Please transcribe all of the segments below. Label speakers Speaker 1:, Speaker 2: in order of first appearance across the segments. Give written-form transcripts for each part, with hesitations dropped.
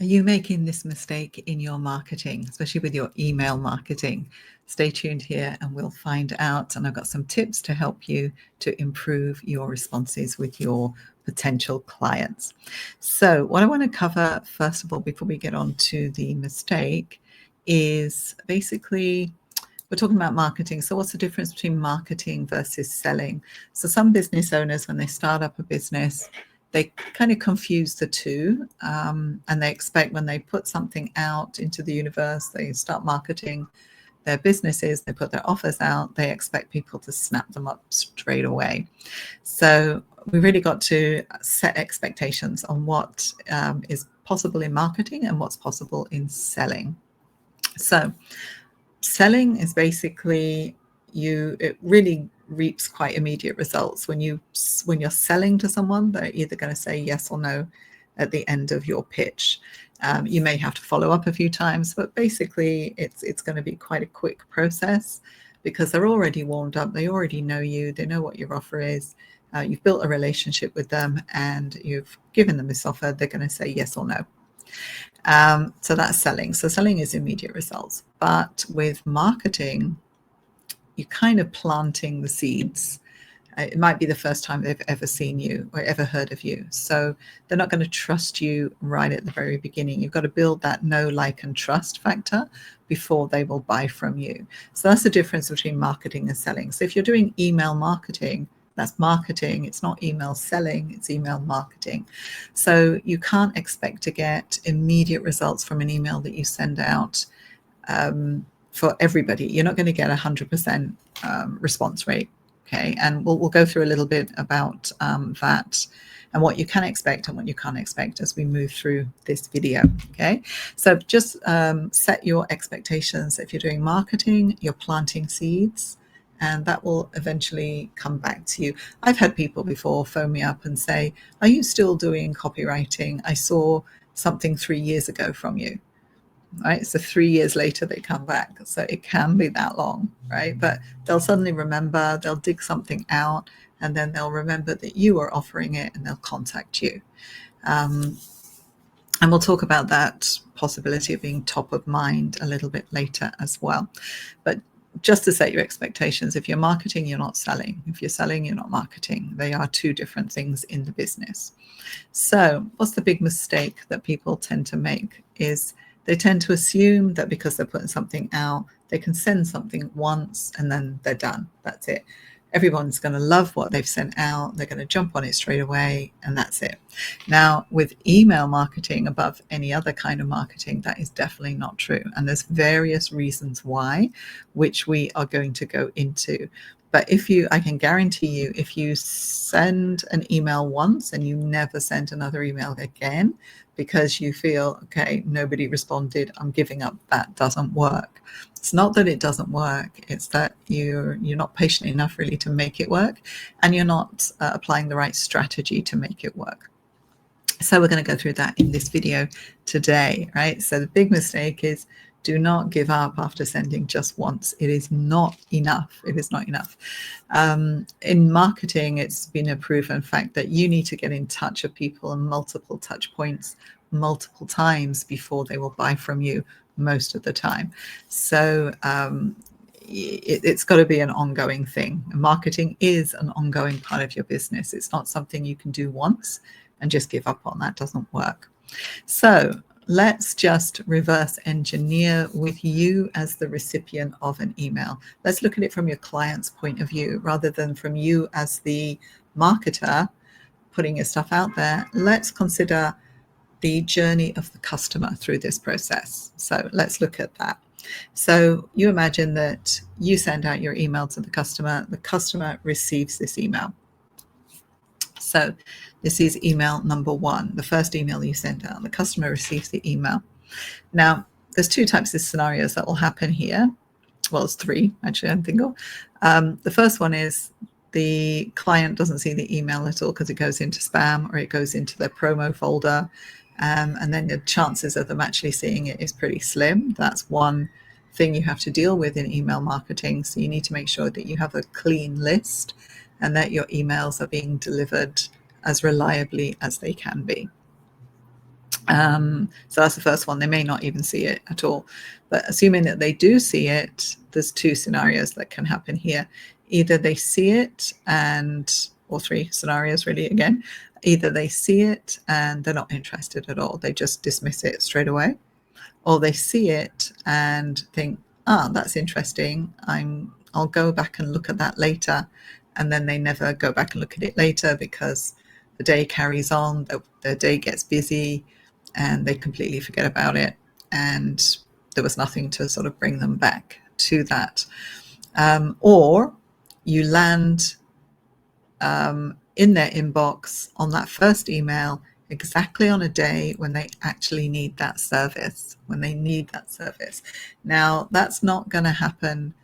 Speaker 1: Are you making this mistake in your marketing, especially with your email marketing? Stay tuned here and we'll find out. And I've got some tips to help you to improve your responses with your potential clients. So what I want to cover, first of all, before we get on to the mistake, is basically we're talking about marketing. So what's the difference between marketing versus selling? So some business owners, when they start up a business, they kind of confuse the two, and they expect when they put something out into the universe, they start marketing their businesses, they put their offers out, they expect people to snap them up straight away. So we really got to set expectations on what is possible in marketing and what's possible in selling. So selling is basically it really reaps quite immediate results. When you're selling to someone, they're either going to say yes or no at the end of your pitch. You may have to follow up a few times, but basically it's going to be quite a quick process because they're already warmed up. They already know you. They know what your offer is. You've built a relationship with them and you've given them this offer. They're going to say yes or no. So that's selling. So selling is immediate results. But with marketing, you're kind of planting the seeds. It might be the first time they've ever seen you or ever heard of you. So they're not going to trust you right at the very beginning. You've got to build that know, like, and trust factor before they will buy from you. So that's the difference between marketing and selling. So if you're doing email marketing, that's marketing. It's not email selling, it's email marketing. So you can't expect to get immediate results from an email that you send out for everybody. You're not going to get 100% response rate. Okay, and we'll go through a little bit about that and what you can expect and what you can't expect as we move through this video. Okay, so just set your expectations. If you're doing marketing, you're planting seeds, and that will eventually come back to you. I've had people before phone me up and say, are you still doing copywriting? I saw something 3 years ago from you. Right, so 3 years later they come back. So it can be that long, right? But they'll suddenly remember, they'll dig something out, and then they'll remember that you are offering it and they'll contact you. And we'll talk about that possibility of being top of mind a little bit later as well. But just to set your expectations, if you're marketing, you're not selling. If you're selling, you're not marketing. They are two different things in the business. So what's the big mistake that people tend to make is they tend to assume that because they're putting something out, they can send something once and then they're done. That's it. Everyone's going to love what they've sent out. They're going to jump on it straight away, and that's it. Now, with email marketing above any other kind of marketing, that is definitely not true. And there's various reasons why, which we are going to go into. But I can guarantee you, if you send an email once and you never send another email again because you feel, okay, nobody responded, I'm giving up, that doesn't work. It's not that it doesn't work, it's that you're not patient enough really to make it work, and you're not applying the right strategy to make it work. So we're going to go through that in this video today, right? So the big mistake is do not give up after sending just once. It is not enough. It is not enough. In marketing, it's been a proven fact that you need to get in touch with people on multiple touch points multiple times before they will buy from you most of the time. So it's got to be an ongoing thing. Marketing is an ongoing part of your business. It's not something you can do once and just give up on. That doesn't work. So let's just reverse engineer with you as the recipient of an email. Let's look at it from your client's point of view rather than from you as the marketer putting your stuff out there. Let's consider the journey of the customer through this process. So let's look at that. So you imagine that you send out your email to the customer receives this email. So this is email number 1, the first email you sent out. The customer receives the email. Now, there's 2 types of scenarios that will happen here. Well, it's 3, actually, I think. The first one is the client doesn't see the email at all because it goes into spam or it goes into their promo folder. And then the chances of them actually seeing it is pretty slim. That's one thing you have to deal with in email marketing. So you need to make sure that you have a clean list and that your emails are being delivered as reliably as they can be. So that's the first one. They may not even see it at all. But assuming that they do see it, there's two scenarios that can happen here. Either they see it or three scenarios really again. Either they see it and they're not interested at all. They just dismiss it straight away. Or they see it and think, that's interesting. I'll go back and look at that later. And then they never go back and look at it later because the day carries on, the day gets busy, and they completely forget about it. And there was nothing to sort of bring them back to that. Or you land in their inbox on that first email exactly on a day when they actually need that service, Now, that's not going to happen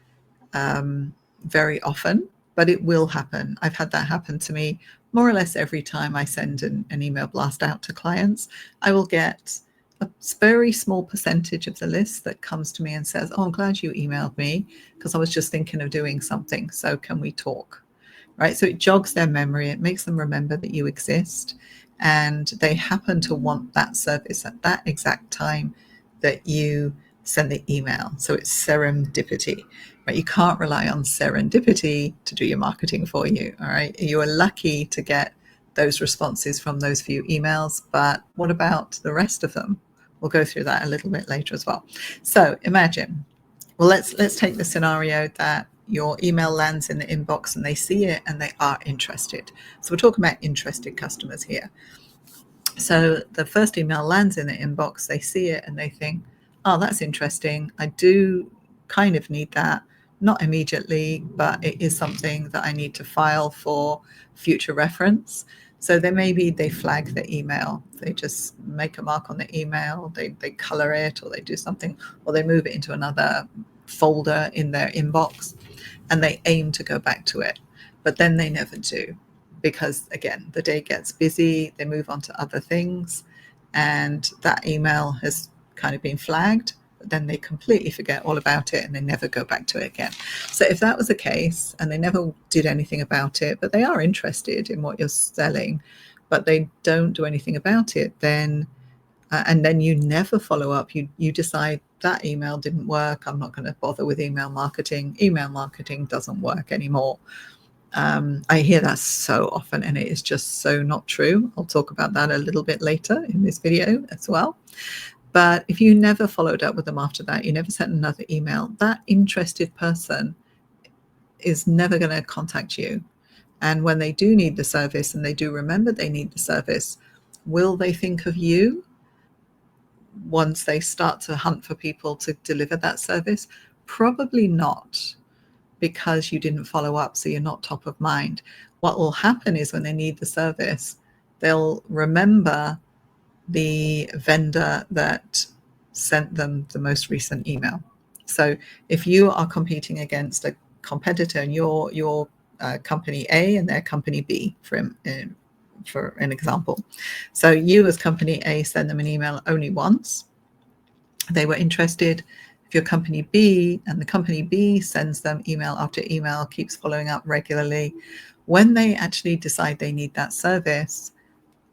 Speaker 1: very often, but it will happen. I've had that happen to me more or less every time I send an email blast out to clients. I will get a very small percentage of the list that comes to me and says, I'm glad you emailed me because I was just thinking of doing something. So can we talk? Right? So it jogs their memory. It makes them remember that you exist. And they happen to want that service at that exact time that you send the email. So it's serendipity, right? You can't rely on serendipity to do your marketing for you. All right. You are lucky to get those responses from those few emails, but what about the rest of them? We'll go through that a little bit later as well. So imagine, well, let's take the scenario that your email lands in the inbox and they see it and they are interested. So we're talking about interested customers here. So the first email lands in the inbox, they see it and they think, that's interesting. I do kind of need that. Not immediately, but it is something that I need to file for future reference. So they flag the email. They just make a mark on the email, they color it, or they do something, or they move it into another folder in their inbox, and they aim to go back to it. But then they never do, because again, the day gets busy, they move on to other things, and that email has kind of been flagged, but then they completely forget all about it and they never go back to it again. So if that was the case and they never did anything about it, but they are interested in what you're selling, but they don't do anything about it, then and then you never follow up, you decide that email didn't work, I'm not going to bother with email marketing doesn't work anymore. I hear that so often, and it is just so not true. I'll talk about that a little bit later in this video as well. But if you never followed up with them after that, you never sent another email, that interested person is never going to contact you. And when they do need the service and they do remember they need the service, will they think of you once they start to hunt for people to deliver that service? Probably not, because you didn't follow up, so you're not top of mind. What will happen is when they need the service, they'll remember the vendor that sent them the most recent email. So if you are competing against a competitor and you're company A and they're company B, for an example. So you as company A send them an email only once. They were interested. If you're company B and the company B sends them email after email, keeps following up regularly, when they actually decide they need that service,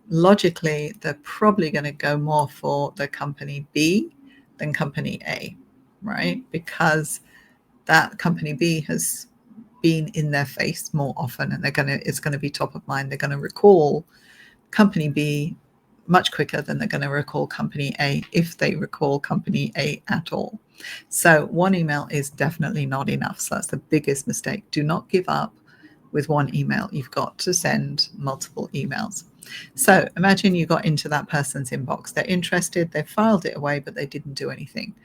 Speaker 1: logically, they're probably going to go more for the company B than company A, right? Because that company B has been in their face more often, and it's going to be top of mind. They're going to recall company B much quicker than they're going to recall company A, if they recall company A at all. So one email is definitely not enough. So that's the biggest mistake. Do not give up with one email. You've got to send multiple emails. So imagine you got into that person's inbox. They're interested, they filed it away, but they didn't do anything.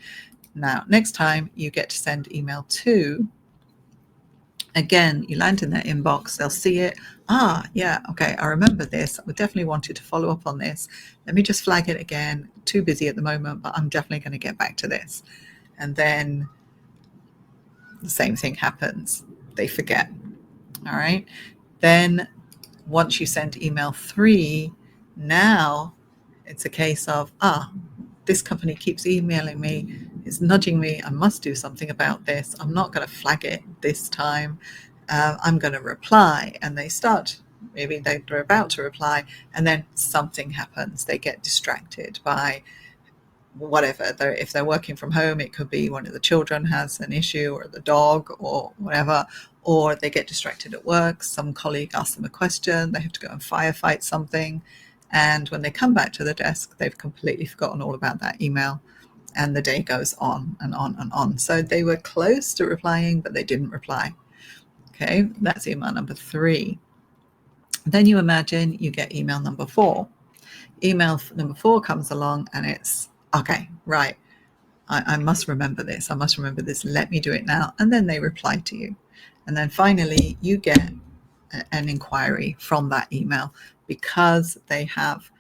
Speaker 1: Now, next time you get to send email 2, again, you land in their inbox, they'll see it. Yeah, okay, I remember this. I definitely wanted to follow up on this. Let me just flag it again. Too busy at the moment, but I'm definitely going to get back to this. And then the same thing happens. They forget. All right. Then once you send email 3, now it's a case of, this company keeps emailing me, it's nudging me, I must do something about this. I'm not going to flag it this time. I'm going to reply. And they start maybe they're about to reply, and then something happens. They get distracted by whatever. If they're working from home, it could be one of the children has an issue, or the dog, or whatever, or they get distracted at work. Some colleague asks them a question, they have to go and firefight something, and when they come back to the desk, they've completely forgotten all about that email, and the day goes on and on and on. So they were close to replying, but they didn't reply. Okay, that's email number 3. Then you imagine you get email number 4. Email number 4 comes along, and it's, okay, right, I must remember this. I must remember this. Let me do it now. And then they reply to you. And then finally, you get an inquiry from that email because they have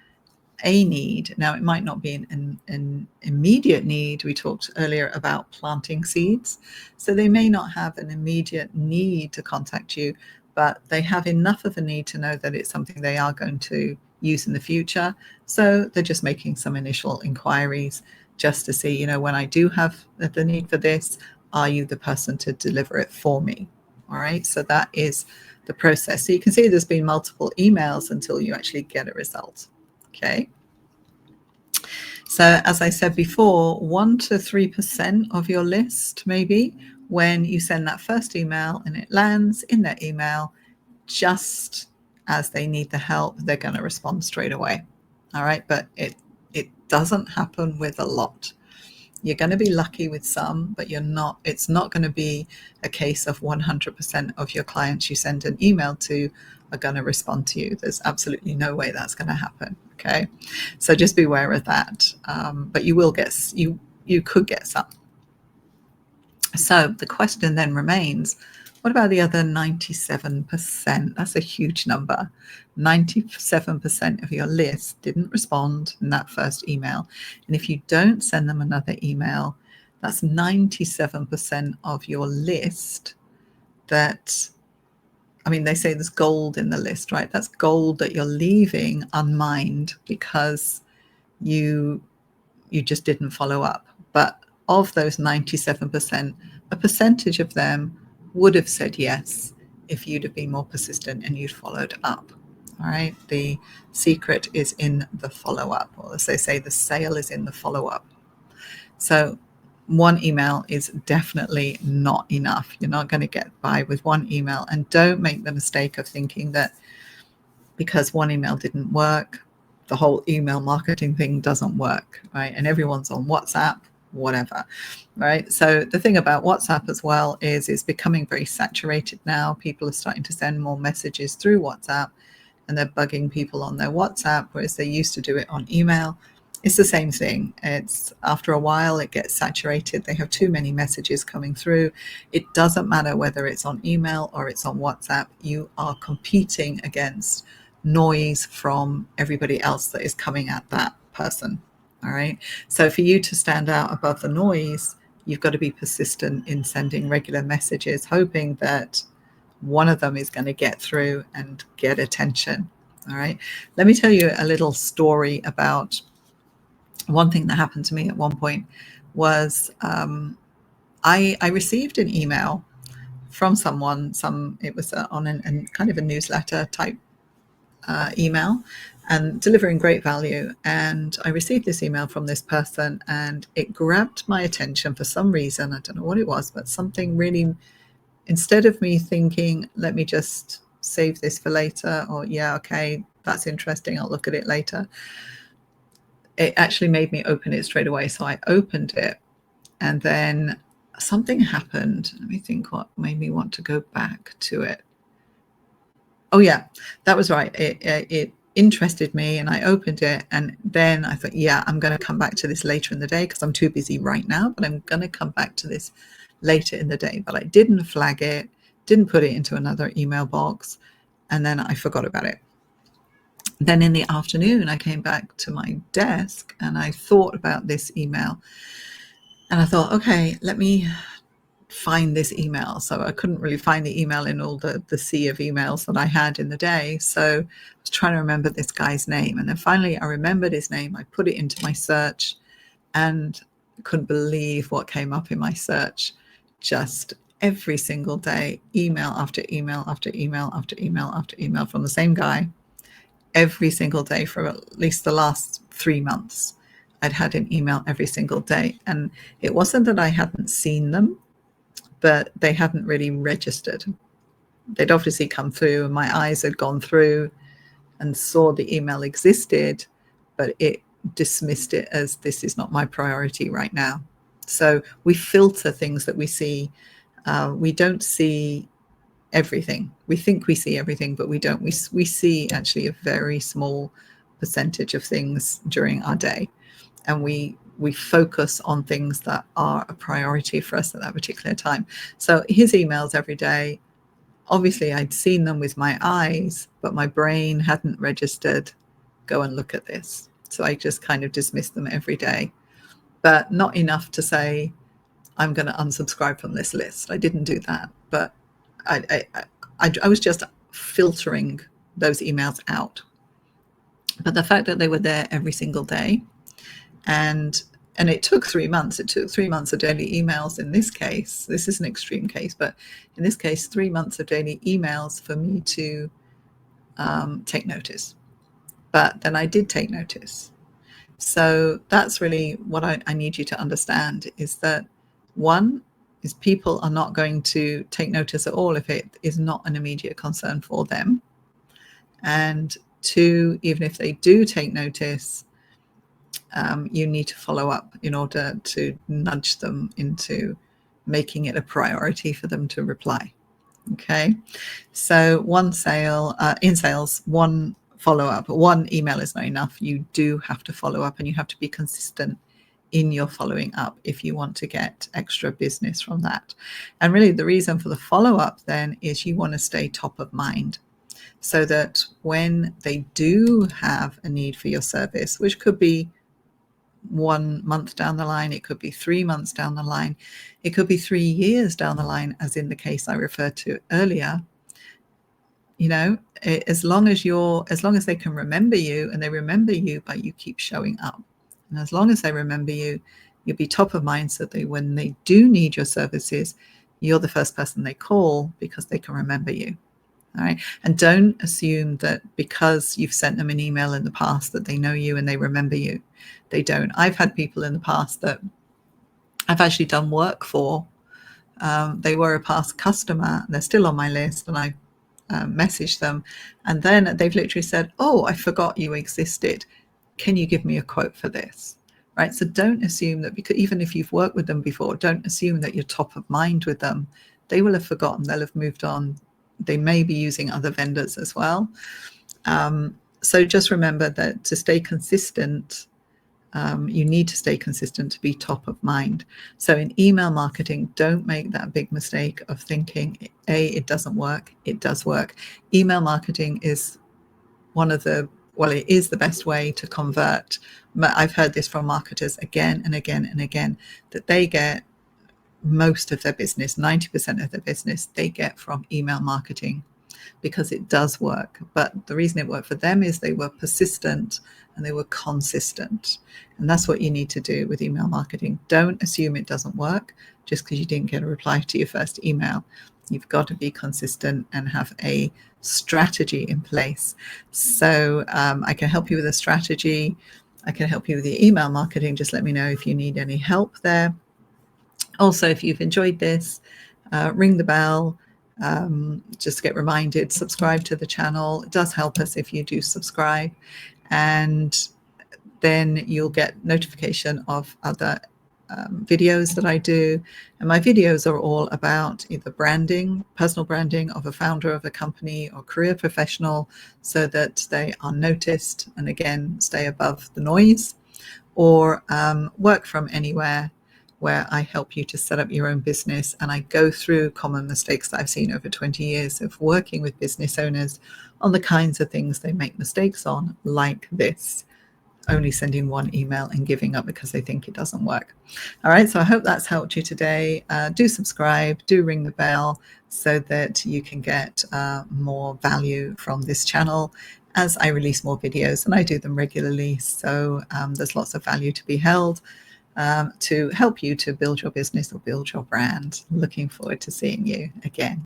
Speaker 1: a need. Now, it might not be an immediate need. We talked earlier about planting seeds. So they may not have an immediate need to contact you, but they have enough of a need to know that it's something they are going to use in the future. So they're just making some initial inquiries just to see, when I do have the need for this, are you the person to deliver it for me? All right. So that is the process. So you can see there's been multiple emails until you actually get a result. Okay. So as I said before, 1 to 3% of your list, maybe, when you send that first email and it lands in their email, just as they need the help, they're going to respond straight away. All right. But it doesn't happen with a lot. You're going to be lucky with some, but it's not going to be a case of 100% of your clients you send an email to are going to respond to you. There's absolutely no way that's going to happen. Okay. So just be aware of that. But you will get, you could get some. So the question then remains, what about the other 97%? That's a huge number. 97% of your list didn't respond in that first email. And if you don't send them another email, that's 97% of your list that, they say there's gold in the list, right? That's gold that you're leaving unmined because you just didn't follow up. But of those 97%, a percentage of them would have said yes if you'd have been more persistent and you'd followed up. All right. The secret is in the follow-up, or as they say, the sale is in the follow-up. So one email is definitely not enough. You're not going to get by with one email. And don't make the mistake of thinking that because one email didn't work, the whole email marketing thing doesn't work, right? And everyone's on WhatsApp, whatever, right? So the thing about WhatsApp as well is it's becoming very saturated now. People are starting to send more messages through WhatsApp, and they're bugging people on their WhatsApp, whereas they used to do it on email. It's the same thing. It's after a while, it gets saturated. They have too many messages coming through. It doesn't matter whether it's on email or it's on WhatsApp. You are competing against noise from everybody else that is coming at that person. All right. So for you to stand out above the noise, you've got to be persistent in sending regular messages, hoping that one of them is going to get through and get attention. All right. Let me tell you a little story about one thing that happened to me at one point. Was I received an email from someone. It was on a kind of a newsletter type email, and delivering great value. And I received this email from this person, and it grabbed my attention for some reason. I don't know what it was, but something really, instead of me thinking, let me just save this for later, or yeah, okay, that's interesting, I'll look at it later, it actually made me open it straight away. So I opened it, and then something happened. Let me think what made me want to go back to it. Oh yeah, that was right. It interested me, and I opened it, and then I thought, yeah, I'm going to come back to this later in the day because I'm too busy right now, but I'm going to come back to this later in the day. But I didn't flag it, didn't put it into another email box, and then I forgot about it. Then in the afternoon, I came back to my desk and I thought about this email, and I thought, okay, let me find this email. So I couldn't really find the email in all the sea of emails that I had in the day. So I was trying to remember this guy's name. And then finally I remembered his name. I put it into my search, and couldn't believe what came up in my search. Just every single day, email after email after email after email after email from the same guy every single day for at least the last 3 months. I'd had an email every single day. And it wasn't that I hadn't seen them, but they hadn't really registered. They'd obviously come through and my eyes had gone through and saw the email existed, but it dismissed it as, this is not my priority right now. So we filter things that we see. We don't see everything. We think we see everything, but we don't. We see actually a very small percentage of things during our day, and we focus on things that are a priority for us at that particular time. So his emails every day, obviously I'd seen them with my eyes, but my brain hadn't registered, go and look at this. So I just kind of dismissed them every day, but not enough to say, I'm going to unsubscribe from this list. I didn't do that, but I was just filtering those emails out. But the fact that they were there every single day, and it took 3 months. It took 3 months of daily emails in this case. This is an extreme case, but in this case, 3 months of daily emails for me to take notice. But then I did take notice. So that's really what I need you to understand, is that one is people are not going to take notice at all if it is not an immediate concern for them. And two, even if they do take notice, you need to follow up in order to nudge them into making it a priority for them to reply. Okay, so one sale in sales, one follow-up, one email is not enough. You do have to follow up, and you have to be consistent in your following up if you want to get extra business from that. And really the reason for the follow-up then is you want to stay top of mind, so that when they do have a need for your service, which could be 1 month down the line, it could be 3 months down the line, it could be 3 years down the line, as in the case I referred to earlier, you know, as long as they can remember you, and they remember you by you keep showing up, and as long as they remember you, you'll be top of mind, so that when they do need your services, you're the first person they call because they can remember you. All right. And don't assume that because you've sent them an email in the past that they know you and they remember you. They don't. I've had people in the past that I've actually done work for. They were a past customer. They're still on my list, and I messaged them, and then they've literally said, oh, I forgot you existed. Can you give me a quote for this? Right. So don't assume that, because even if you've worked with them before, don't assume that you're top of mind with them. They will have forgotten. They'll have moved on. They may be using other vendors as well. So just remember that to stay consistent, you need to stay consistent to be top of mind. So in email marketing, don't make that big mistake of thinking, it doesn't work. It does work. Email marketing is it is the best way to convert. I've heard this from marketers again and again and again, that they get most of their business, 90% of their business, they get from email marketing, because it does work. But the reason it worked for them is they were persistent and they were consistent. And that's what you need to do with email marketing. Don't assume it doesn't work just because you didn't get a reply to your first email. You've got to be consistent and have a strategy in place. So I can help you with a strategy. I can help you with your email marketing. Just let me know if you need any help there. Also, if you've enjoyed this, ring the bell, just to get reminded, subscribe to the channel. It does help us if you do subscribe, and then you'll get notification of other videos that I do. And my videos are all about either branding, personal branding of a founder of a company or career professional, so that they are noticed and again stay above the noise, or work from anywhere, where I help you to set up your own business. And I go through common mistakes that I've seen over 20 years of working with business owners on the kinds of things they make mistakes on, like this, only sending one email and giving up because they think it doesn't work. All right, so I hope that's helped you today. Do subscribe, do ring the bell, so that you can get more value from this channel as I release more videos, and I do them regularly. So there's lots of value to be held. to help you to build your business or build your brand. Looking forward to seeing you again.